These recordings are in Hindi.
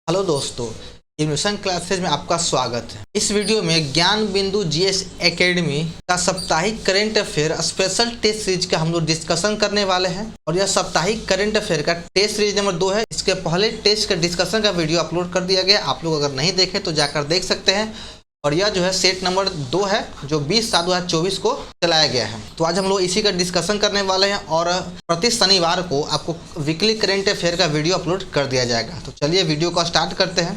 हेलो दोस्तों, एडमिशन क्लासेज में आपका स्वागत है। इस वीडियो में ज्ञान बिंदु जीएस एकेडमी का साप्ताहिक current affair special test series का हम लोग डिस्कशन करने वाले हैं और यह साप्ताहिक करंट अफेयर का टेस्ट सीरीज नंबर 2 है। इसके पहले टेस्ट का डिस्कशन का वीडियो अपलोड कर दिया गया, आप लोग अगर नहीं देखे तो जाकर देख सकते हैं। और यह जो है सेट नंबर 2 है जो 20/7/2024 को चलाया गया है। तो आज हम लोग इसी का डिस्कशन करने वाले हैं और प्रति शनिवार को आपको वीकली करंट अफेयर का वीडियो अपलोड कर दिया जाएगा। तो चलिए वीडियो को स्टार्ट करते हैं।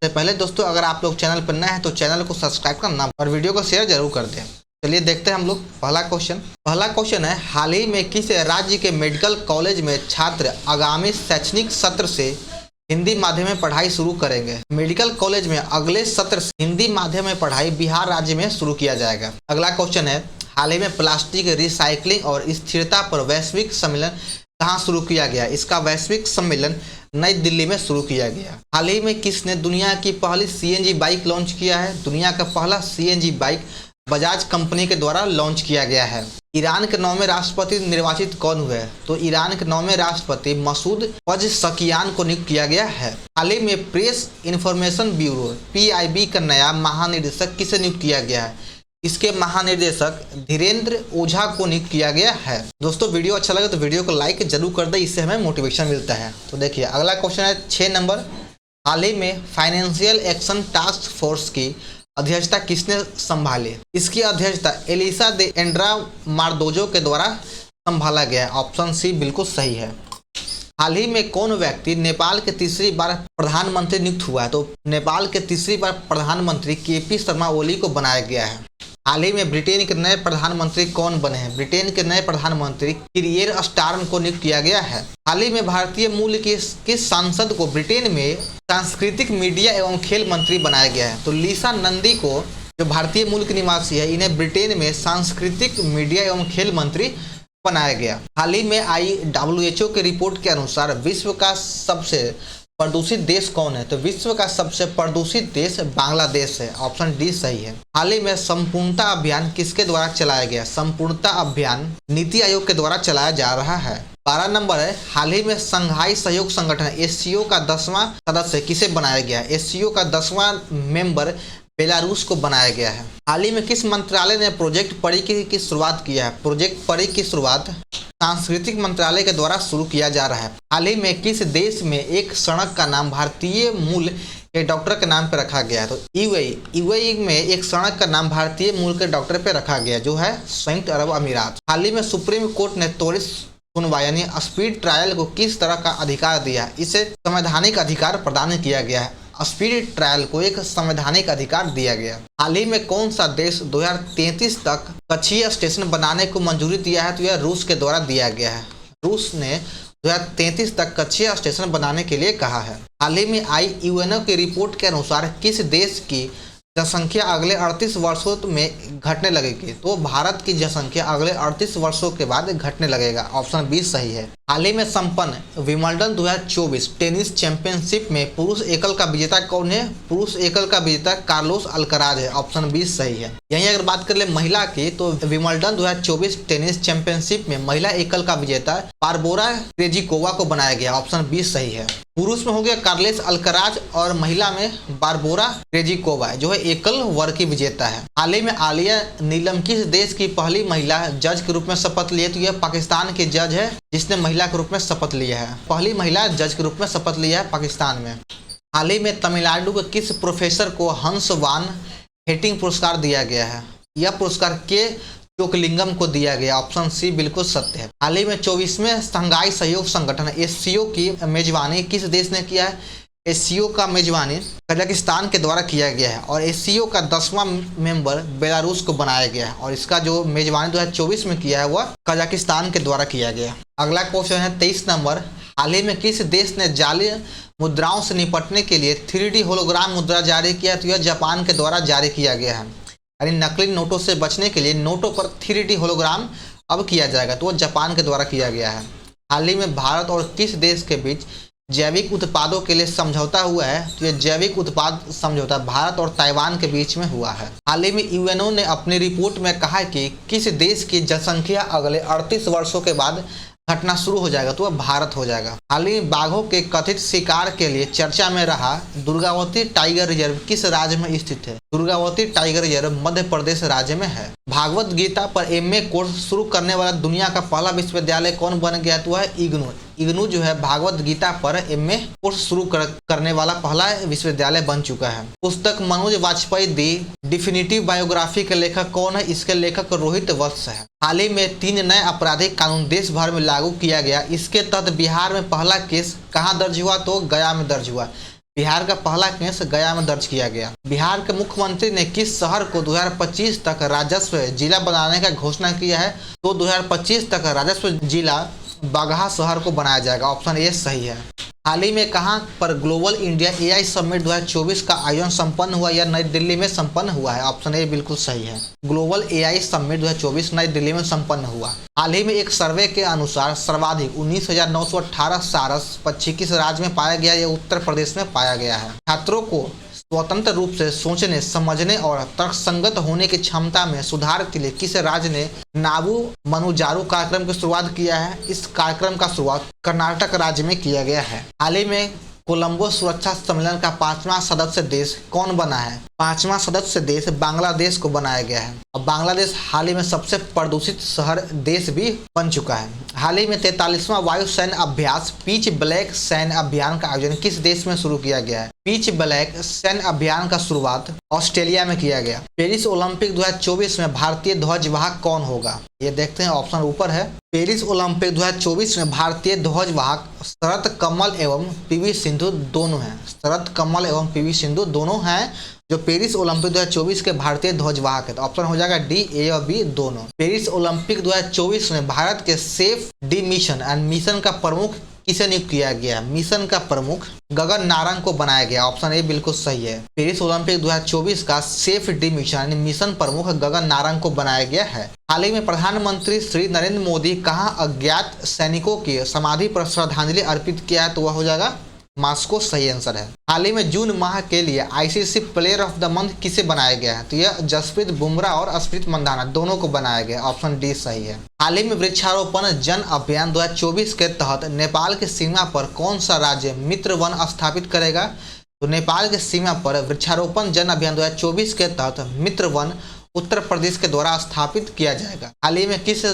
तो पहले दोस्तों, अगर आप लोग चैनल पर नए हैं तो चैनल को सब्सक्राइब करना और वीडियो को शेयर जरूर कर दें। चलिए देखते हैं हम लोग पहला क्वेश्चन है, हाल ही में किस राज्य के मेडिकल कॉलेज में छात्र आगामी शैक्षणिक सत्र से हिंदी माध्यम में पढ़ाई शुरू करेंगे? मेडिकल कॉलेज में अगले सत्र से हिंदी माध्यम में पढ़ाई बिहार राज्य में शुरू किया जाएगा। अगला क्वेश्चन है, हाल ही में प्लास्टिक रिसाइकलिंग और स्थिरता पर वैश्विक सम्मेलन कहाँ शुरू किया गया? इसका वैश्विक सम्मेलन नई दिल्ली में शुरू किया गया। हाल ही में किसने दुनिया की पहली सीएनजी बाइक लॉन्च किया है? दुनिया का पहला सीएनजी बाइक बजाज कंपनी के द्वारा लॉन्च किया गया है। ईरान के 9वें राष्ट्रपति निर्वाचित कौन हुए? तो ईरान के 9वें राष्ट्रपति मसूद पज़ेश्कियान को नियुक्त किया गया है। हाल ही में प्रेस इन्फॉर्मेशन ब्यूरो पीआईबी का नया महानिदेशक किसे नियुक्त किया गया है? इसके महानिदेशक धीरेन्द्र ओझा को नियुक्त किया गया है। दोस्तों, वीडियो अच्छा लगे तो वीडियो को लाइक जरूर कर दें, इससे हमें मोटिवेशन मिलता है। तो देखिए अगला क्वेश्चन है 6 नंबर, हाल ही में फाइनेंशियल एक्शन टास्क फोर्स की अध्यक्षता किसने संभाली? इसकी अध्यक्षता एलिसा दे एंड्रा मार्दोजो के द्वारा संभाला गया है। ऑप्शन सी बिल्कुल सही है। हाल ही में कौन व्यक्ति नेपाल के तीसरी बार प्रधानमंत्री नियुक्त हुआ है? तो नेपाल के तीसरी बार प्रधानमंत्री केपी शर्मा ओली को बनाया गया है। हाल ही में ब्रिटेन के नए प्रधानमंत्री कौन बने हैं? ब्रिटेन के नए प्रधानमंत्री किरियर स्टारमर को नियुक्त किया गया है। हाल ही में भारतीय मूल के किस सांसद को ब्रिटेन में सांस्कृतिक मीडिया एवं खेल मंत्री बनाया गया है? तो लीसा नंदी को, जो भारतीय मूल के निवासी है, इन्हें ब्रिटेन में सांस्कृतिक मीडिया एवं खेल मंत्री बनाया गया। हाल ही में आई WHO की रिपोर्ट के अनुसार विश्व का सबसे प्रदूषित देश कौन है? तो विश्व का सबसे प्रदूषित देश बांग्लादेश है। ऑप्शन डी सही है। हाल ही में संपूर्णता अभियान किसके द्वारा चलाया गया? संपूर्णता अभियान नीति आयोग के द्वारा चलाया जा रहा है। 12 नंबर है, हाल ही में संघाई सहयोग संगठन SCO का 10वां सदस्य किसे बनाया गया? SCO का 10वां मेंबर बेलारूस को बनाया गया है। हाल ही में किस मंत्रालय ने प्रोजेक्ट परी की शुरुआत किया है? प्रोजेक्ट परी की शुरुआत सांस्कृतिक मंत्रालय के द्वारा शुरू किया जा रहा है। हाल ही में किस देश में एक सड़क का नाम भारतीय मूल के डॉक्टर के नाम पर रखा गया है? तो यूएई में एक सड़क का नाम भारतीय मूल के डॉक्टर पर रखा गया, जो है संयुक्त अरब अमीरात। हाल ही में सुप्रीम कोर्ट ने त्वरित सुनवाई यानी स्पीड ट्रायल को किस तरह का अधिकार दिया है? इसे संवैधानिक अधिकार प्रदान किया गया है। स्पीड ट्रायल को एक संवैधानिक अधिकार दिया गया। हाल ही में कौन सा देश 2033 तक कक्षीय स्टेशन बनाने को मंजूरी दिया है? तो यह रूस के द्वारा दिया गया है। रूस ने 2033 तक कक्षीय स्टेशन बनाने के लिए कहा है। हाल ही में आई UNO की रिपोर्ट के अनुसार किस देश की जनसंख्या अगले 38 वर्षों में घटने लगेगी? तो भारत की जनसंख्या अगले 38 वर्षों के बाद घटने लगेगा। ऑप्शन बी सही है। हाल ही में संपन्न विंबलडन 2024 टेनिस चैंपियनशिप में पुरुष एकल का विजेता कौन है? पुरुष एकल का विजेता कार्लोस अल्कराज है। ऑप्शन बी सही है। यहीं अगर बात कर ले महिला की, तो विंबलडन 2024 टेनिस चैंपियनशिप में महिला एकल का विजेता बारबोरा क्रेजिकोवा को बनाया गया। ऑप्शन बी सही है। पुरुष में हो गया कार्लोस अल्कराज और महिला में बारबोरा क्रेजिकोवा, जो है एकल वर्ग की विजेता है। हाल ही में आलिया नीलम किस देश की पहली महिला जज के रूप में शपथ ली है? तो यह पाकिस्तान की जज है जिसने महिला के रूप में शपथ लिया है। पहली महिला जज के रूप में शपथ लिया है पाकिस्तान में। हाल ही में तमिलनाडु के किस प्रोफेसर को हंस वान हेटिंग पुरस्कार दिया गया है? यह पुरस्कार के चोकलिंगम को दिया गया। ऑप्शन सी बिल्कुल सत्य है। हाल ही में 24वें संघाई सहयोग संगठन SCO की मेजबानी किस देश ने किया है? SCO का मेजबानी कजाकिस्तान के द्वारा किया गया है और SCO का 10वां मेंबर बेलारूस को बनाया गया है और इसका जो मेजबानी 2024 में किया है वह कजाकिस्तान के द्वारा किया गया। अगला क्वेश्चन है 23 नंबर, हाल ही में किस देश ने जाली मुद्राओं से निपटने के लिए 3D होलोग्राम मुद्रा जारी किया? तो यह जापान के द्वारा जारी किया गया है। यानी नकली नोटों से बचने के लिए नोटों पर 3D होलोग्राम अब किया जाएगा, तो वह जापान के द्वारा किया गया है। हाल ही में भारत और किस देश के बीच जैविक उत्पादों के लिए समझौता हुआ है? तो यह जैविक उत्पाद समझौता भारत और ताइवान के बीच में हुआ है। हाल ही में UNO ने अपनी रिपोर्ट में कहा कि किस देश की जनसंख्या अगले 38 वर्षों के बाद घटना शुरू हो जाएगा तो वह भारत हो जाएगा। हाल ही बाघों के कथित शिकार के लिए चर्चा में रहा दुर्गावती टाइगर रिजर्व किस राज्य में स्थित है? दुर्गावती टाइगर रिजर्व मध्य प्रदेश राज्य में है। भागवत गीता पर एमए कोर्स शुरू करने वाला दुनिया का पहला विश्वविद्यालय कौन बन गया? तो है इग्नू। इग्नू जो है भागवत गीता पर एमए कोर्स शुरू करने वाला पहला विश्वविद्यालय बन चुका है। पुस्तक मनोज वाजपेयी दी डिफिनिटिव बायोग्राफी के लेखक कौन है? इसके लेखक रोहित वत्स है। हाल ही में 3 नए आपराधिक कानून देश भर में लागू किया गया। इसके तहत बिहार में पहला केस कहाँ दर्ज हुआ? तो गया में दर्ज हुआ। बिहार का पहला केस गया में दर्ज किया गया। बिहार के मुख्यमंत्री ने किस शहर को 2025 तक राजस्व जिला बनाने का घोषणा किया है? तो 2025 तक राजस्व जिला बगहा शहर को बनाया जाएगा। ऑप्शन ए सही है। हाल ही में कहां पर ग्लोबल इंडिया एआई समिट 2024 का आयोजन संपन्न हुआ? या नई दिल्ली में संपन्न हुआ है। ऑप्शन ए बिल्कुल सही है। ग्लोबल एआई समिट 2024 नई दिल्ली में संपन्न हुआ। हाल ही में एक सर्वे के अनुसार सर्वाधिक 19,918 सारस पक्षी किस राज्य में पाया गया? यह उत्तर प्रदेश में पाया गया है। छात्रों को स्वतंत्र रूप से सोचने, समझने और तर्कसंगत होने की क्षमता में सुधार के लिए किस राज्य ने नाबू मनुजारू कार्यक्रम की शुरुआत किया है? इस कार्यक्रम का शुरुआत कर्नाटक राज्य में किया गया है। हाल ही में कोलंबो सुरक्षा सम्मेलन का 5वां सदस्य देश कौन बना है? 5वां सदस्य देश बांग्लादेश को बनाया गया है। और बांग्लादेश हाल ही में सबसे प्रदूषित शहर देश भी बन चुका है। हाल ही में 43वां वायु सैन्य अभ्यास पिच ब्लैक सैन्य अभियान का आयोजन किस देश में शुरू किया गया है? पिच ब्लैक सैन्य अभियान का शुरुआत ऑस्ट्रेलिया में किया गया। पेरिस ओलंपिक 2024 में भारतीय ध्वजवाहक कौन होगा? ये देखते हैं, ऑप्शन ऊपर है। पेरिस ओलंपिक 2024 में भारतीय ध्वजवाहक शरत कमल एवं पीवी सिंधु दोनों हैं। शरत कमल एवं पीवी सिंधु दोनों हैं जो पेरिस ओलंपिक 2024 के भारतीय ध्वजवाहक है। तो ऑप्शन हो जाएगा डी, ए और बी दोनों। पेरिस ओलंपिक 2024 में भारत के safe D mission and mission का प्रमुख किसे नियुक्त किया गया? मिशन का प्रमुख गगन नारंग को बनाया गया। ऑप्शन ए बिल्कुल सही है। पेरिस ओलंपिक 2024 का सेफ डी मिशन मिशन प्रमुख गगन नारंग को बनाया गया है। हाल ही में प्रधानमंत्री श्री नरेंद्र मोदी कहां अज्ञात सैनिकों की समाधि पर श्रद्धांजलि अर्पित किया है? तो वह हो जाएगा मास्को, सही आंसर है। हाल ही में जून माह के लिए ICC player of the month किसे बनाया गया है? तो यह जसप्रीत बुमराह और स्मृति मंधाना दोनों को बनाया गया। ऑप्शन डी सही है। हाल ही में वृक्षारोपण जन अभियान 2024 के तहत नेपाल की सीमा पर कौन सा राज्य मित्र वन स्थापित करेगा? तो नेपाल की सीमा पर वृक्षारोपण जन अभियान 2024 के तहत मित्र वन उत्तर प्रदेश के द्वारा स्थापित किया जाएगा। हाल ही में किस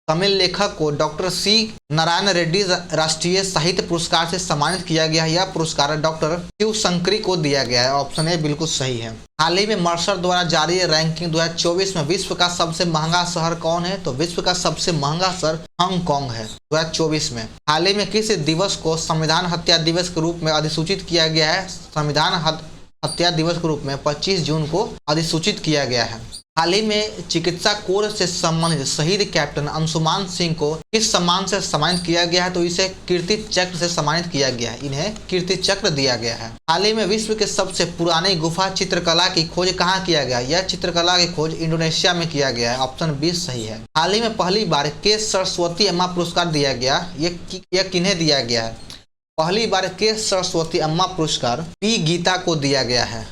तमिल लेखक को डॉक्टर सी नारायण रेड्डी राष्ट्रीय साहित्य पुरस्कार से सम्मानित किया गया है? यह पुरस्कार डॉक्टर शिव शंकरी को दिया गया है। ऑप्शन ए बिल्कुल सही है। हाल ही में मर्सर द्वारा जारी रैंकिंग 2024 में विश्व का सबसे महंगा शहर कौन है? तो विश्व का सबसे महंगा शहर हांगकांग है 2024 में। हाल ही में किस दिवस को संविधान हत्या दिवस के रूप में अधिसूचित किया गया है? संविधान हत्या दिवस के रूप में 25 जून को अधिसूचित किया गया है। हाल ही में चिकित्सा कोर्स से संबंधित शहीद कैप्टन अंशुमान सिंह को किस सम्मान से सम्मानित किया गया है? तो इसे कीर्ति चक्र से सम्मानित किया गया है। इन्हें कीर्ति चक्र दिया गया है। हाल ही में विश्व के सबसे पुरानी गुफा चित्रकला की खोज कहाँ किया गया? यह चित्रकला की खोज इंडोनेशिया में किया गया है। ऑप्शन बी सही है। हाल ही में पहली बार के सरस्वती अम्मा पुरस्कार दिया गया। यह किन्हें दिया गया है? पहली बार के सरस्वती अम्मा पुरस्कार पी गीता को दिया गया है।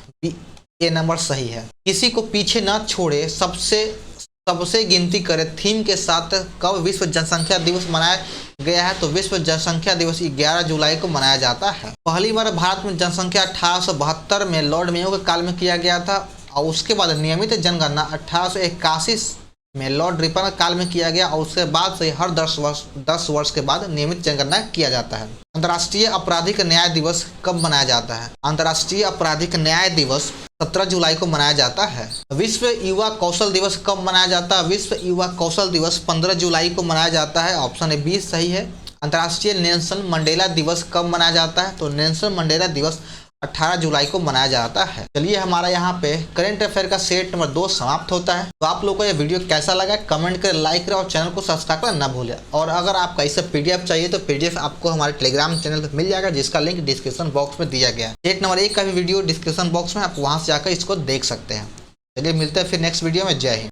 ये नंबर सही है। किसी को पीछे न छोड़े, सबसे गिनती करे थीम के साथ कब विश्व जनसंख्या दिवस मनाया गया है? तो विश्व जनसंख्या दिवस 11 जुलाई को मनाया जाता है। पहली बार भारत में जनसंख्या 1872 में लॉर्ड मेयो के काल में किया गया था और उसके बाद नियमित जनगणना 1881 में लॉर्ड रिपन काल में किया गया और उसके बाद से हर 10 वर्ष के बाद नियमित जनगणना किया जाता है। अंतर्राष्ट्रीय आपराधिक न्याय दिवस कब मनाया जाता है? अंतर्राष्ट्रीय आपराधिक न्याय दिवस 17 जुलाई को मनाया जाता है। विश्व युवा कौशल दिवस कब मनाया जाता है? विश्व युवा कौशल दिवस 15 जुलाई को मनाया जाता है। ऑप्शन बी सही है। अंतर्राष्ट्रीय नेल्सन मंडेला दिवस कब मनाया जाता है? तो नेल्सन मंडेला दिवस 18 जुलाई को मनाया जाता है। चलिए, हमारा यहाँ पे करंट अफेयर का सेट नंबर 2 समाप्त होता है। तो आप लोगों को यह वीडियो कैसा लगा कमेंट करें, लाइक करें और चैनल को सब्सक्राइब करना ना भूलें। और अगर आपका इससे पीडीएफ चाहिए तो पीडीएफ आपको हमारे टेलीग्राम चैनल पर मिल जाएगा, जिसका लिंक डिस्क्रिप्शन बॉक्स में दिया गया है। सेट नंबर 1 का भी वीडियो डिस्क्रिप्शन बॉक्स में, आप वहाँ से जाकर इसको देख सकते हैं। चलिए, मिलते हैं फिर नेक्स्ट वीडियो में। जय हिंद।